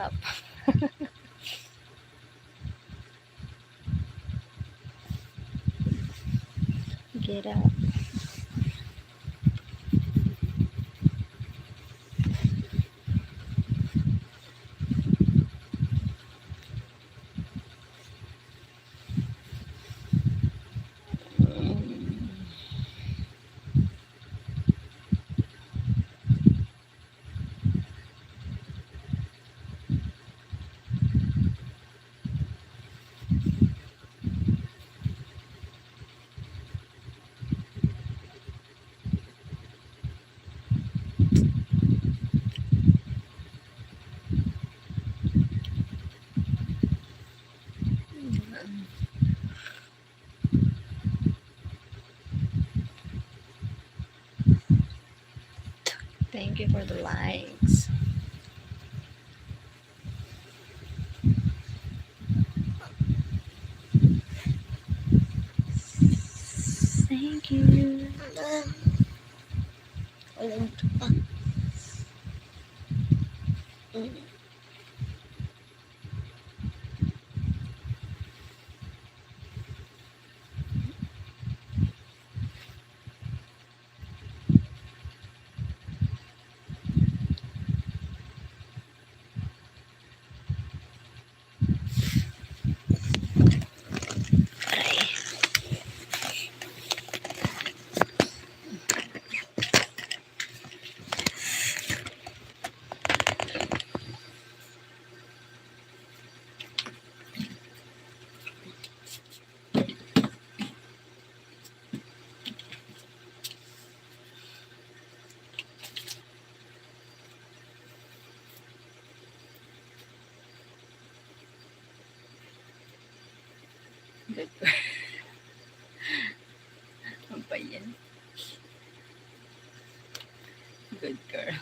up. Get up. Thank you for the likes. Thank you. Walang tupa. Aray. Good girl. Ano pa yan? Good girl.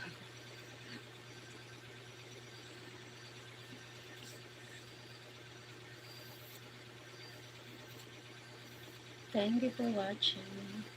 Thank you for watching.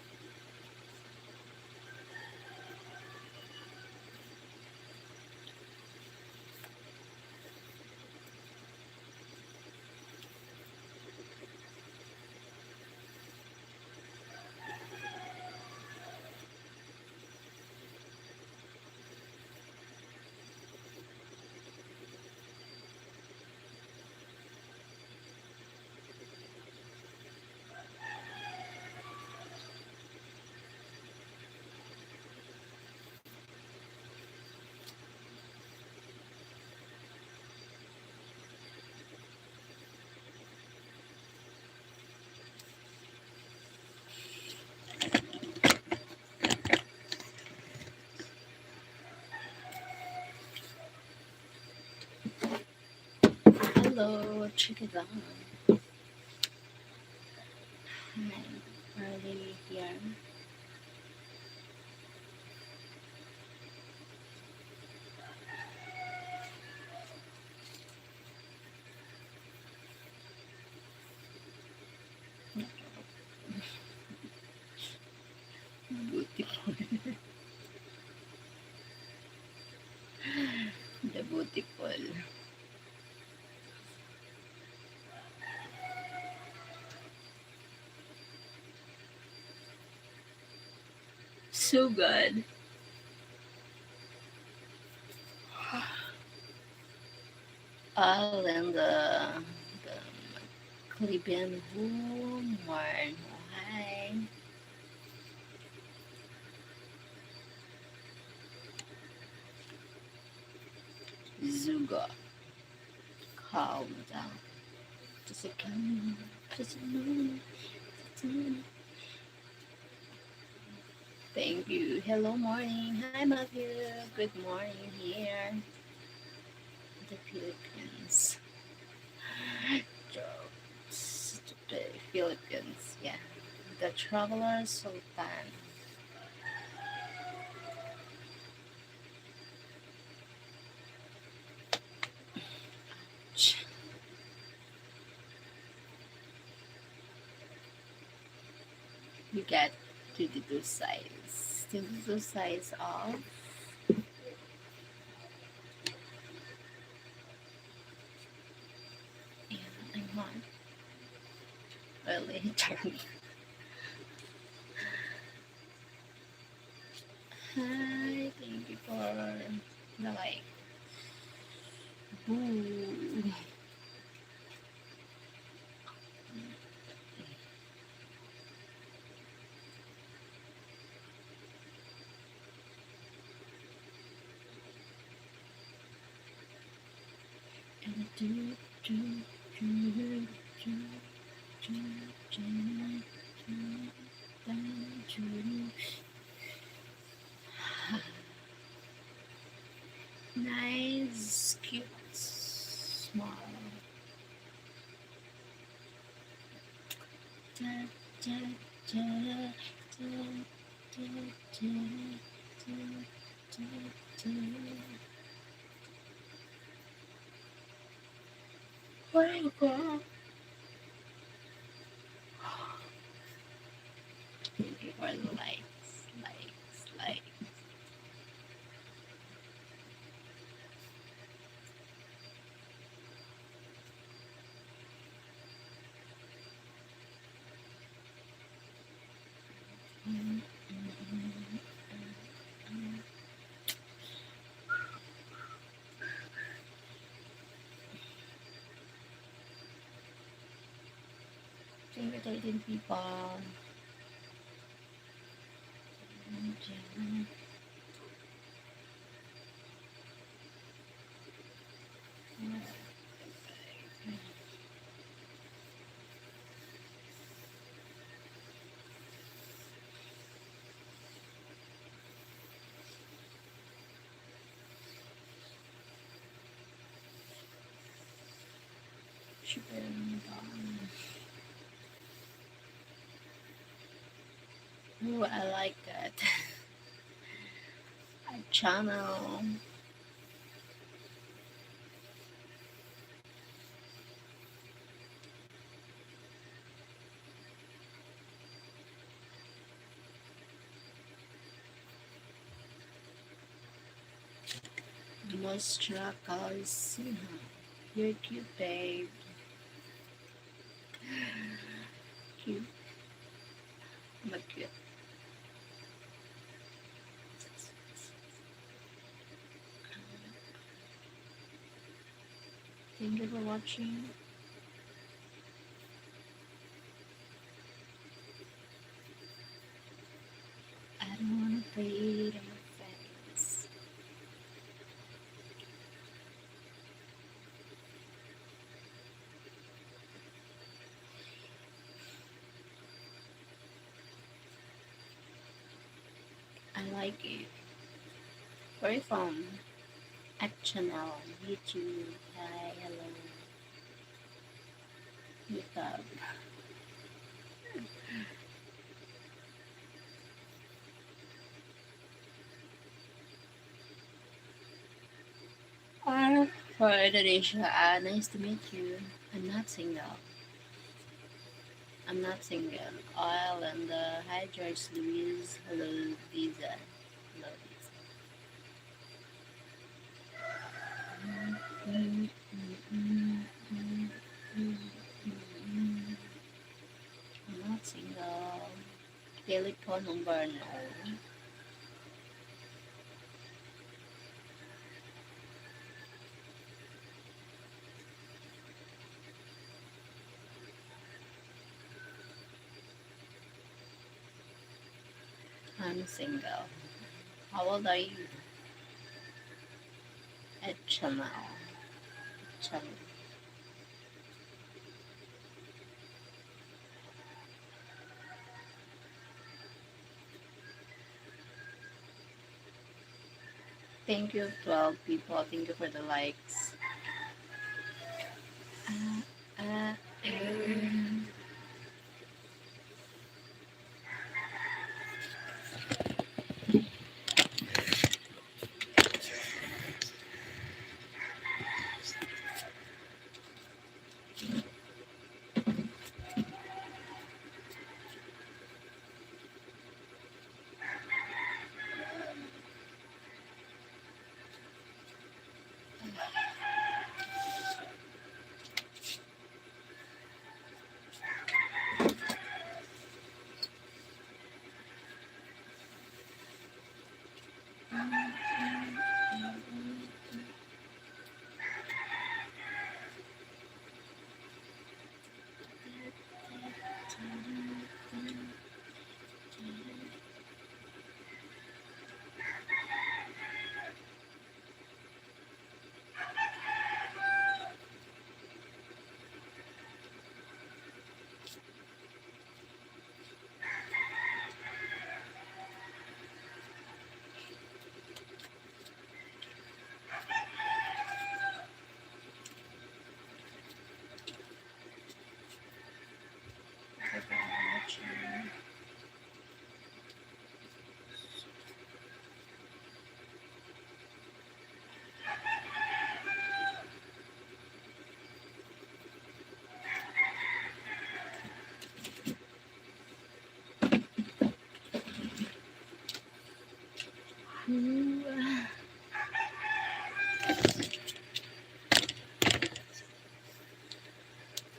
Hello, check it out. Hi, early here. Beautiful. The beautiful. So good. All in the Caribbean room. Hi. Zuga. Calm down. Just a calm. Just a moment. Thank you. Hello, morning. Hi, Matthew. Good morning here. The Philippines. Jokes. The Philippines. Yeah. The Traveler Sultan. You get 22 size. 22 size of month. Early turn. Hi, thank you for the like. Boo. Do, do, do, do, do, do. Nice, cute, small. Da, da, da, da, da, da, da, da, da. Where you go? Thank you for the likes, likes, likes. Thank you, 13 people. Ooh, I like that. A channel. Mostra Sinha. You're cute, babe. Cute. But cute. Thank you for watching. I don't wanna breathe in your face. I like it. Where are you from? At channel, YouTube. Hi, hello. YouTube. For Indonesia, nice to meet you. I'm not single. I'm not single. Ireland. Hi, George Louise. Hello, Visa. Hello, Visa. I'm not single. Telephone number no. I'm single. How old are you? At Channel. Channel. Thank you, 12 people. Thank you for the likes. Uh, uh, um,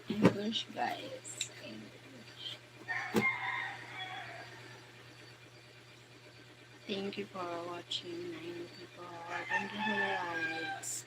English, guys. English. Thank you for watching, 9 people. Thank you for the likes.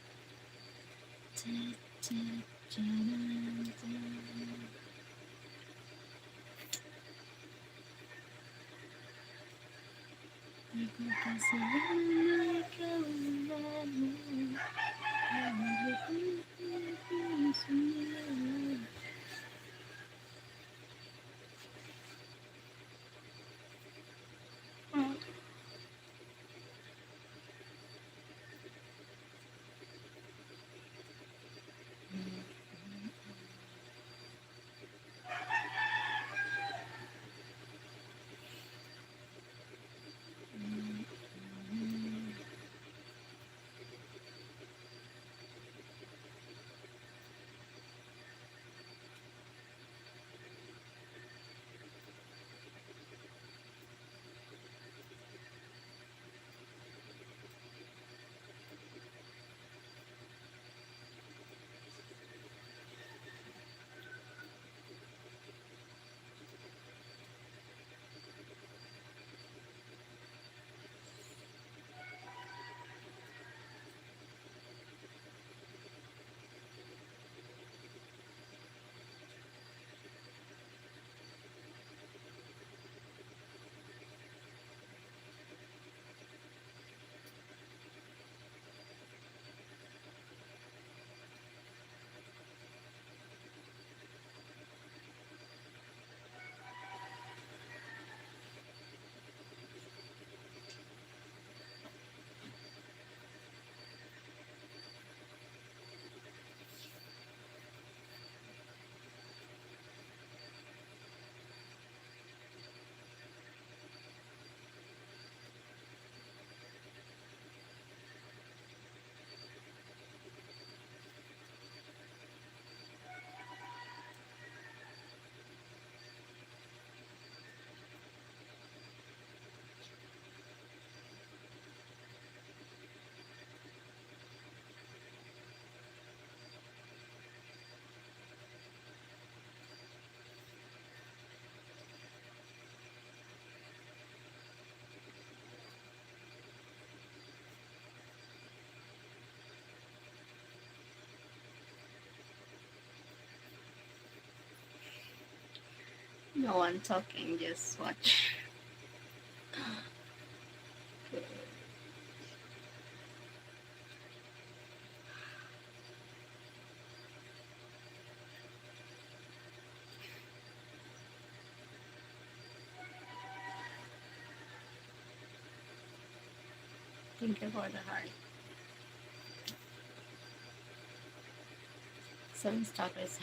No one talking, just watch. Thank you for the heart. Some stalkers.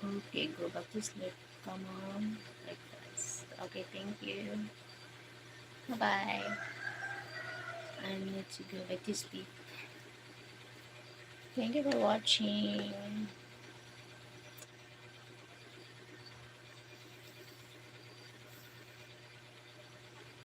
Okay, go back to sleep. Come on, like this. Okay, thank you. Bye bye. I need to go back to sleep. Thank you for watching.